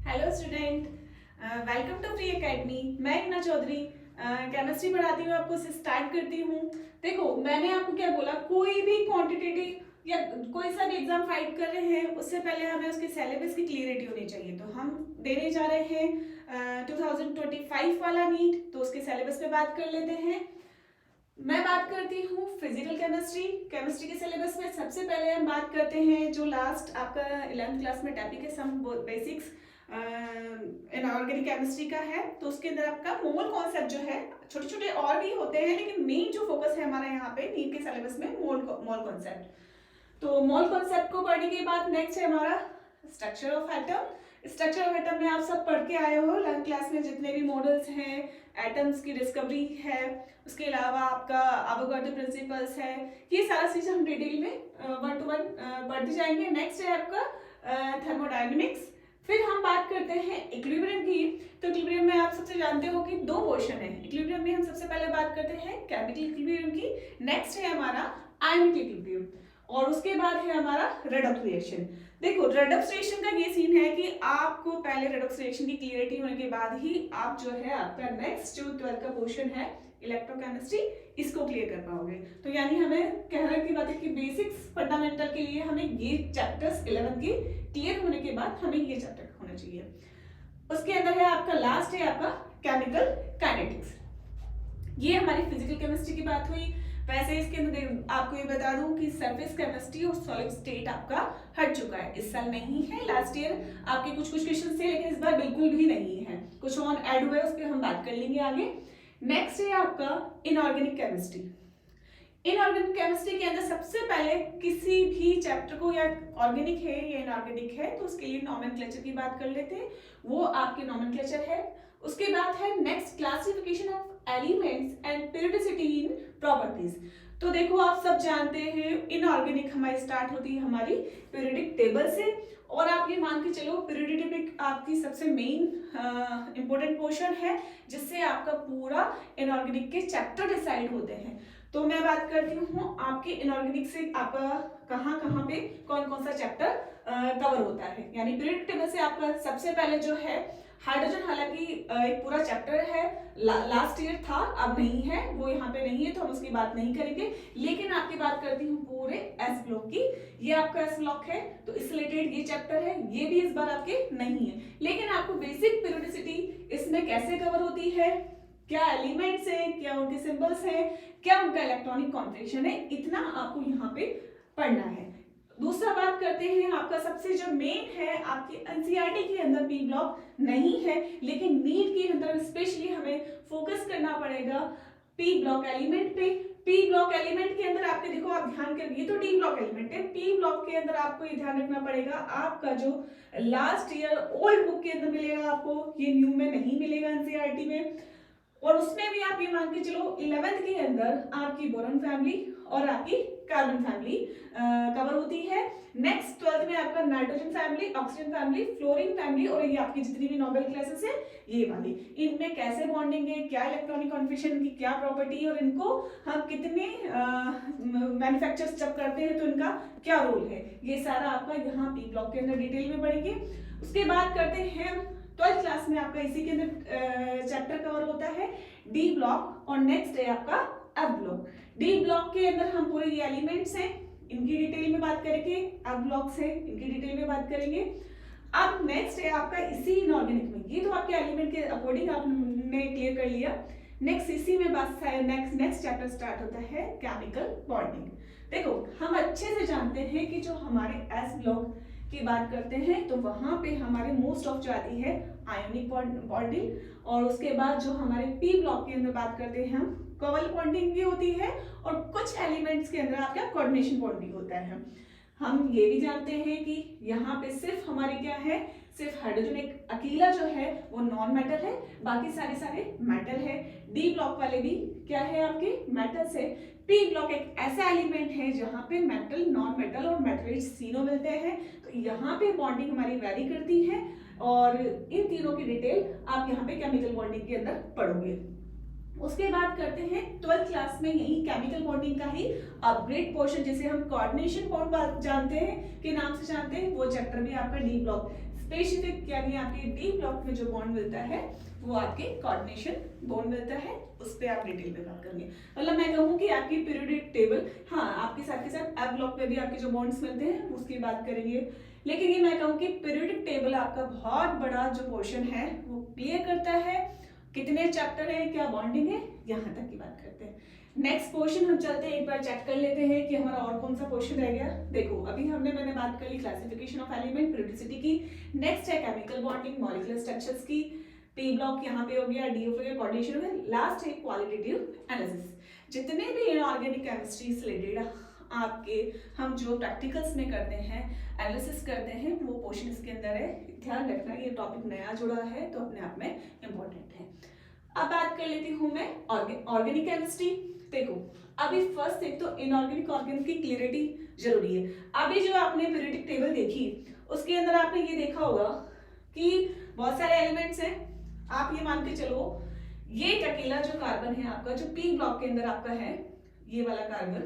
Hello student, welcome to free academy. मैं Hina Chaudhary chemistry पढ़ाती हूँ आपको। स्टार्ट करती हूँ। देखो, मैंने आपको क्या बोला, कोई भी क्वांटिटेटिव या कोई सा भी एग्जाम फाइट कर रहे हैं उससे पहले हमें उसके सिलेबस की क्लियरिटी होनी चाहिए। तो हम देने जा रहे हैं 2025 वाला नीट, तो उसके सिलेबस पे बात कर लेते हैं। मैं बात करती हूँ फिजिकल केमिस्ट्री। केमिस्ट्री के सिलेबस में सबसे पहले हम बात करते हैं जो लास्ट आपका 11th क्लास में टॉपिक है, सम बेसिक्स इनऑर्गेनिक केमिस्ट्री का है। तो उसके अंदर आपका मोल कॉन्सेप्ट जो है, छोटे छोटे और भी होते हैं लेकिन मेन जो फोकस है हमारा यहाँ पे नीट के सिलेबस में मोल कॉन्सेप्ट। तो मोल कॉन्सेप्ट को पढ़ने के बाद नेक्स्ट है हमारा structure of atom. Structure of atom में आप सब पढ़ के आए हो 11th क्लास में, जितने भी मॉडल्स हैं, एटम्स की डिस्कवरी है, उसके अलावा आपका एवोगाड्रो प्रिंसिपल्स है, ये सारा चीज़ हम डिटेल में 1 to 1 पढ़ते जाएंगे। नेक्स्ट है आपका थर्मोडायनेमिक्स। फिर हम बात करते हैं इक्विलिब्रियम की। तो इक्विलिब्रियम में आप सबसे जानते हो कि दो पोर्शन है। इक्विलिब्रियम में हम सबसे पहले बात करते हैं केमिकल इक्विलिब्रियम की, नेक्स्ट है हमारा आयनिक इक्विलिब्रियम, और उसके बाद है हमारा रेडॉक्स रिएक्शन। देखो, रेडॉक्स रिएक्शन का ये सीन है कि आपको पहले रेडॉक्स रिएक्शन की क्लियरिटी होने के बाद ही आप जो है आपका नेक्स्ट जो 12th का पोर्शन है इलेक्ट्रोकेमिस्ट्री, इसको क्लियर कर पाओगे। तो यानी हमें कहने की बात है कि बेसिक्स फंडामेंटल के लिए हमें ये चैप्टर्स 11th के क्लियर होने के बाद हमें ये चैप्टर होना चाहिए। उसके अंदर है आपका लास्ट है आपका केमिकल काइनेटिक्स। ये हमारी फिजिकल केमिस्ट्री की बात हुई। वैसे इसके अंदर आपको ये बता दूं कि सरफेस केमिस्ट्री और सॉलिड स्टेट आपका हट चुका है, इस साल नहीं है। लास्ट ईयर आपके कुछ क्वेश्चन थे लेकिन इस बार बिल्कुल भी नहीं है, कुछ और ऐड हुए, उस पर हम बात कर लेंगे आगे। नेक्स्ट है आपका इनऑर्गेनिक केमिस्ट्री। इनऑर्गेनिक केमिस्ट्री के अंदर सबसे पहले किसी भी चैप्टर को, या ऑर्गेनिक है या इनऑर्गेनिक है, तो उसके लिए नॉमेनक्लेचर की बात कर लेते हैं। वो आपके नॉमेनक्लेचर है। उसके बाद है next classification of elements and periodicity in properties. तो देखो, आप सब जानते हैं इनऑर्गेनिक हमारी स्टार्ट होती है हमारी पीरियोडिक टेबल से, और आप ये मान के चलो पीरियोडिक टेबल आपकी सबसे मेन इंपॉर्टेंट पोर्शन है जिससे आपका पूरा इनऑर्गेनिक के चैप्टर डिसाइड होते हैं। तो मैं बात करती हूँ आपके इनऑर्गेनिक से आपका कहाँ कहाँ पे कौन कौन सा चैप्टर कवर होता है। यानी पीरियोडिक टेबल से आपका सबसे पहले जो है हाइड्रोजन, हालांकि एक पूरा चैप्टर है, लास्ट ईयर था, अब नहीं है, वो यहाँ पे नहीं है तो हम उसकी बात नहीं करेंगे। लेकिन आपकी बात करती हूँ पूरे एस ब्लॉक की। ये आपका एस ब्लॉक है तो इस रिलेटेड ये चैप्टर है, ये भी इस बार आपके नहीं है। लेकिन आपको बेसिक पीरियोडिसिटी इसमें कैसे कवर होती है, क्या एलिमेंट्स हैं, क्या उनके सिंबल्स हैं, क्या उनका इलेक्ट्रॉनिक कॉन्फ़िगरेशन है, इतना आपको यहाँ पे पढ़ना है। दूसरा बात करते हैं आपका सबसे जो मेन है, आपकी एनसीईआरटी के अंदर पी ब्लॉक नहीं है, लेकिन नीट के अंदर स्पेशली हमें फोकस करना पड़ेगा पी ब्लॉक एलिमेंट पे। पी ब्लॉक एलिमेंट के अंदर आपके देखो, आप ध्यान करिए, तो डी ब्लॉक एलिमेंट है। पी ब्लॉक के अंदर आपको ये ध्यान रखना पड़ेगा, आपका जो लास्ट ईयर ओल्ड बुक के अंदर मिलेगा आपको, ये न्यू में नहीं मिलेगा एनसीईआरटी में। और उसमें भी आप ये मान के चलो 11th के अंदर आपकी बोरॉन फैमिली और आपकी कार्बन फैमिली कवर होती है। नेक्स्ट 12th में आपका nitrogen family, oxygen family, fluorine family, और ये आपकी जितनी भी नोबेल क्लासेस है ये वाली, इनमें कैसे बॉन्डिंग है, क्या इलेक्ट्रॉनिक कॉन्फिगरेशन की क्या प्रॉपर्टी है, और इनको हम कितने मैन्युफैक्चर्स जब करते हैं तो इनका क्या रोल है, ये सारा आपका यहाँ पी ब्लॉक के अंदर डिटेल में पढ़ेंगे। उसके बाद करते हैं 12th क्लास में आपका इसी के अंदर चैप्टर कवर होता है डी ब्लॉक, और नेक्स्ट है आपका एफ ब्लॉक। डी ब्लॉक के अंदर हम पूरे ये एलिमेंट्स हैं इनकी डिटेल में बात करेंगे, एफ ब्लॉक्स हैं इनकी डिटेल में बात करेंगे। अब नेक्स्ट है आपका इसी इनऑर्गेनिक में, ये तो आपके एलिमेंट के अकॉर्डिंग आपने क्लियर कर लिया। नेक्स्ट इसी में बात नेक्स्ट चैप्टर स्टार्ट होता है केमिकल बॉन्डिंग। देखो, हम अच्छे से जानते हैं कि जो हमारे एस ब्लॉक की बात करते हैं तो वहां पे हमारे मोस्ट ऑफ जो आती है आयोनिक बॉन्डिंग, और उसके बाद जो हमारे पी ब्लॉक के अंदर बात करते हैं हम कोवल बॉन्डिंग भी होती है, और कुछ एलिमेंट्स के अंदर आपका कोऑर्डिनेशन बॉन्डिंग होता है। हम ये भी जानते हैं कि यहाँ पे सिर्फ हमारी क्या है, सिर्फ हाइड्रोजन एक अकेला जो है वो नॉन मेटल है, बाकी सारे मेटल है। डी ब्लॉक वाले भी क्या है आपके मेटल्स है। पी ब्लॉक एक ऐसा एलिमेंट है जहाँ पे मेटल, नॉन मेटल और मेटल्स तीनों मिलते हैं, तो यहाँ पे बॉन्डिंग हमारी वेरी करती है, और इन तीनों की डिटेल आप यहाँ पे केमिकल बॉन्डिंग के अंदर पढ़ोगे। उसके बाद करते हैं 12th क्लास में यही केमिकल बॉन्डिंग का ही अपग्रेड पोर्शन, जिसे हम कोऑर्डिनेशन बॉन्ड जानते हैं के नाम से जानते हैं, वो चैप्टर भी आपका डी ब्लॉक। स्पेसिफिक यानी आपके डी ब्लॉक में जो बॉन्ड मिलता है वो आपके कोऑर्डिनेशन बॉन्ड मिलता है, उस पर आप डिटेल में बात करेंगे। मतलब मैं कहूँ कि आपकी पीरियोडिक टेबल, हाँ आपके साथ के साथ एफ ब्लॉक पे भी आपके जो बॉन्ड्स मिलते हैं उसकी बात करेंगे, लेकिन ये मैं कहूँ कि पीरियोडिक टेबल आपका बहुत बड़ा जो पोर्शन है वो क्लियर करता है। कितने चैप्टर है, क्या बॉन्डिंग है, यहाँ तक की बात करते हैं। नेक्स्ट पोर्शन हम चलते हैं, एक बार चेक कर लेते हैं कि हमारा और कौन सा पोर्शन रह गया। देखो अभी मैंने बात कर ली क्लासिफिकेशन ऑफ एलिमेंट, पीरियोडिसिटी की। नेक्स्ट है केमिकल बॉन्डिंग, मॉलिक्यूलर स्ट्रक्चर्स की। पी ब्लॉक यहाँ पे हो गया, डी हो गया, कोऑर्डिनेशन हो गया। लास्ट है क्वालिटेटिव एनालिसिस। जितने भी इनऑर्गेनिक केमिस्ट्री से रिलेटेड आपके हम जो प्रैक्टिकल्स में करते हैं, एनालिसिस करते हैं, वो पोर्शन इसके अंदर है। ध्यान रखना ये टॉपिक नया जुड़ा है तो अपने आप में इम्पोर्टेंट है। अब बात कर लेती हूँ मैं ऑर्गेनिक केमिस्ट्री। देखो अभी फर्स्ट एक तो इनऑर्गेनिक ऑर्गेनिक की क्लियरिटी जरूरी है। अभी जो आपने पीरियोडिक टेबल देखी उसके अंदर आपने ये देखा होगा कि बहुत सारे एलिमेंट्स हैं। आप ये मान के चलो ये अकेला जो कार्बन है आपका, जो पी ब्लॉक के अंदर आपका है ये वाला कार्बन,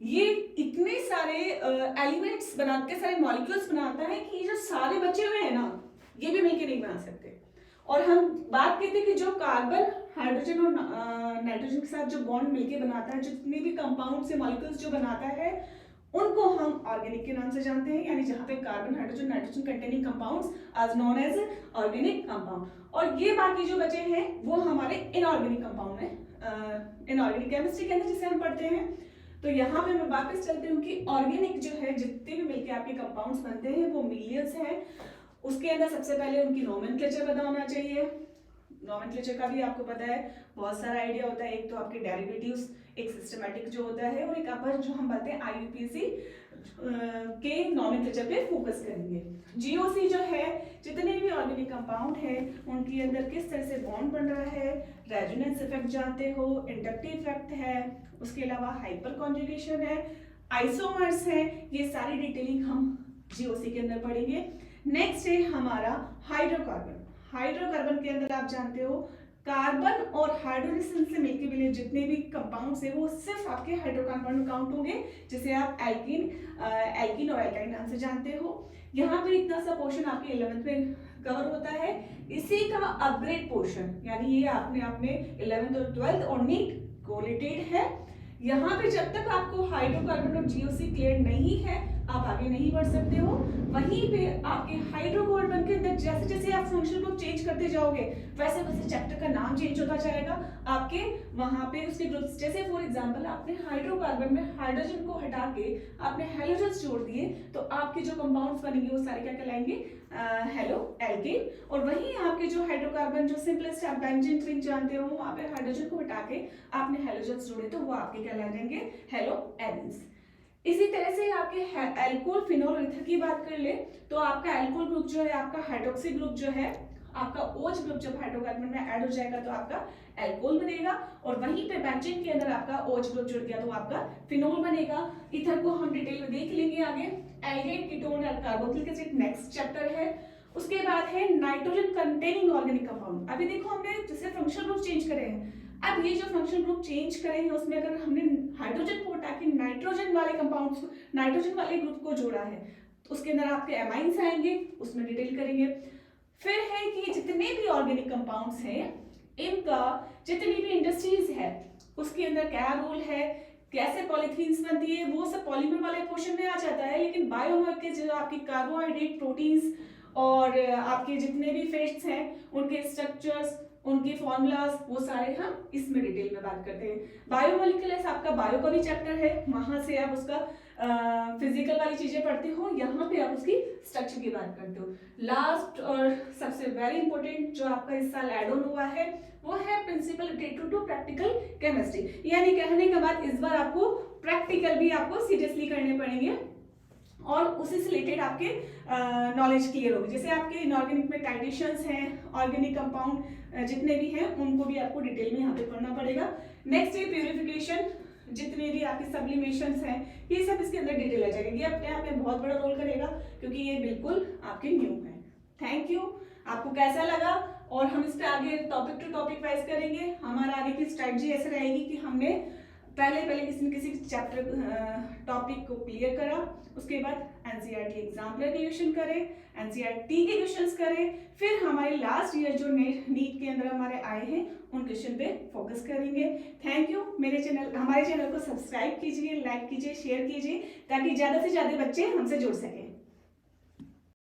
ये इतने सारे एलिमेंट्स बनाते, सारे मॉलिक्यूल्स बनाता है कि ये जो सारे बचे हुए हैं ना ये भी मिलके नहीं बना सकते। और हम बात कहते हैं कि जो कार्बन हाइड्रोजन और नाइट्रोजन के साथ जो बॉन्ड मिलके बनाता है, जितने भी कंपाउंड से मॉलिक्यूल्स जो बनाता है उनको हम ऑर्गेनिक के नाम से जानते हैं, यानी जहाँ पे carbon hydrogen nitrogen containing compounds आज नोन एज ऑर्गेनिक कंपाउंड। और ये बाकी जो बचे हैं वो हमारे इनऑर्गेनिक कंपाउंड है, इनऑर्गेनिक केमिस्ट्री के अंदर जिसे हम पढ़ते हैं। तो यहाँ पे मैं वापस चलती हूँ कि ऑर्गेनिक जो है जितने भी मिलके आपके कंपाउंड्स बनते हैं वो मिलियंस हैं। उसके अंदर सबसे पहले उनकी नोमेनक्लेचर पता होना चाहिए। नोमेनक्लेचर का भी आपको पता है, बहुत सारा आइडिया होता है। एक तो आपके डेरिवेटिव्स, एक सिस्टमैटिक जो होता है, और एक अपर जो हम बातें आईयूपीएसी के नोमेनक्लेचर पे फोकस करेंगे। जीओसी जो है जितने भी ऑर्गेनिक कंपाउंड है उनके अंदर किस तरह से बॉन्ड बन रहा है, रेजोनेंस इफेक्ट जानते हो, इंडक्टिव इफेक्ट है, उसके अलावा हाइपर कॉन्जुगेशन है, आइसोमर्स है, ये सारी डिटेलिंग हम जीओसी के अंदर पढ़ेंगे। नेक्स्ट है हमारा हाइड्रोकार्बन। हाइड्रोकार्बन के अंदर आप जानते हो कार्बन और हाइड्रोजन से मिलके बने जितने भी कंपाउंड्स है वो सिर्फ आपके हाइड्रोकार्बन में काउंट होंगे, जिसे आप एल्कीन और एल्काइन नाम से जानते हो। यहाँ पे इतना सा पोर्शन आपके 11th में कवर होता है। इसी का अपग्रेड पोर्शन, यानी ये अपने आप में 11th और 12th और नीट कोरिलेटेड है। यहाँ पे जब तक आपको हाइड्रोकार्बन और जीओसी क्लियर नहीं है आप आगे नहीं बढ़ सकते हो। वहीं पे आपके हाइड्रोकार्बन के अंदर जैसे जैसे आप फंक्शनल ग्रुप चेंज करते जाओगे वैसे वैसे चैप्टर का नाम चेंज होता जाएगा आपके वहां पे उसके ग्रुप्स। जैसे फॉर एग्जांपल आपने हाइड्रोकार्बन में हाइड्रोजन को हटा के आपने हेलोजन्स जोड़ दिए तो आपके जो कंपाउंड्स बनेंगे वो सारे क्या कहलाएंगे, हेलो एल्केन। और वहीं आपके जो हाइड्रोकार्बन जो सिंपलेस्ट आप बेंजीन रिंग जानते हो वहां पे हाइड्रोजन को हटा के आपने हेलोजन्स जोड़े तो वो आपके क्या जाएंगे, हेलो एलिन्स। इसी तरह से आपके एल्कोहल फिनोल ईथर की बात कर ले तो आपका एल्कोहल ग्रुप जो है, आपका हाइड्रोक्सी ग्रुप जो है, आपका OH ग्रुप जब हाइड्रोकार्बन में ऐड हो जाएगा तो आपका एल्कोहल बनेगा। और वहीं पे बेंजीन के अंदर आपका OH ग्रुप जुड़ गया तो आपका फिनोल बनेगा। ईथर को हम डिटेल में देख लेंगे आगे। एल्डेहाइड, कीटोन और कार्बोक्सिलिक एसिड नेक्स्ट चैप्टर है। उसके बाद है नाइट्रोजन कंटेनिंग ऑर्गेनिक कंपाउंड। अभी देखो हमने जैसे फंक्शनल ग्रुप चेंज करे हैं, अब ये जो फंक्शनल ग्रुप चेंज करेंगे उसमें अगर हमने हाइड्रोजन को हटा के नाइट्रोजन वाले कंपाउंड्स, नाइट्रोजन वाले ग्रुप को जोड़ा है तो उसके अंदर आपके एमाइंस आएंगे, उसमें डिटेल करेंगे। फिर है कि जितने भी ऑर्गेनिक कंपाउंड्स हैं इनका जितनी भी इंडस्ट्रीज है उसके अंदर क्या रोल है, कैसे पॉलीथीन्स बनती है, वो सब पॉलीमर वाले पोर्शन में आ जाता है। लेकिन बायोमॉलिक्यूल्स जो आपकी कार्बोहाइड्रेट, प्रोटीन्स और आपके जितने भी फैट्स हैं उनके स्ट्रक्चर्स, उनके फॉर्मूलाज, वो सारे हम इसमें डिटेल में बात करते हैं। बायोमॉलिक्यूल्स आपका बायो का भी चैप्टर है, वहां से आप उसका फिजिकल वाली चीजें पढ़ते हो, यहाँ पे आप उसकी स्ट्रक्चर की बात करते हो। लास्ट और सबसे वेरी इंपॉर्टेंट जो आपका इस साल एड ऑन हुआ है वो है principle related to practical chemistry. यानी कहने के बाद इस बार आपको प्रैक्टिकल भी आपको सीरियसली करने पड़ेंगे और उसी से रिलेटेड आपके नॉलेज क्लियर होगी। जैसे आपके इनऑर्गेनिक में टाइटेशंस हैं, ऑर्गेनिक कंपाउंड जितने भी हैं उनको भी आपको डिटेल में यहाँ पे पढ़ना पड़ेगा। नेक्स्ट है प्यूरिफिकेशन, जितने भी आपके सब्लिमेशंस हैं ये सब इसके अंदर डिटेल आ जाएगी। ये अपने आप में बहुत बड़ा रोल करेगा क्योंकि ये बिल्कुल आपके न्यू है। Thank you. आपको कैसा लगा और हम इस पे आगे टॉपिक टू टॉपिक वाइज करेंगे। हमारा आगे की स्ट्रेटजी ऐसे रहेगी कि हमने पहले पहले किसी न किसी चैप्टर टॉपिक को क्लियर करा, उसके बाद एनसीईआरटी एग्जाम्पलर के क्वेश्चन करे, एनसीईआरटी के क्वेश्चंस करे, फिर हमारे लास्ट ईयर जो नीट के अंदर हमारे आए हैं उन क्वेश्चन पे फोकस करेंगे। Thank you. हमारे चैनल को सब्सक्राइब कीजिए, लाइक कीजिए, शेयर कीजिए, ताकि ज़्यादा से ज़्यादा बच्चे हमसे जुड़ सकें।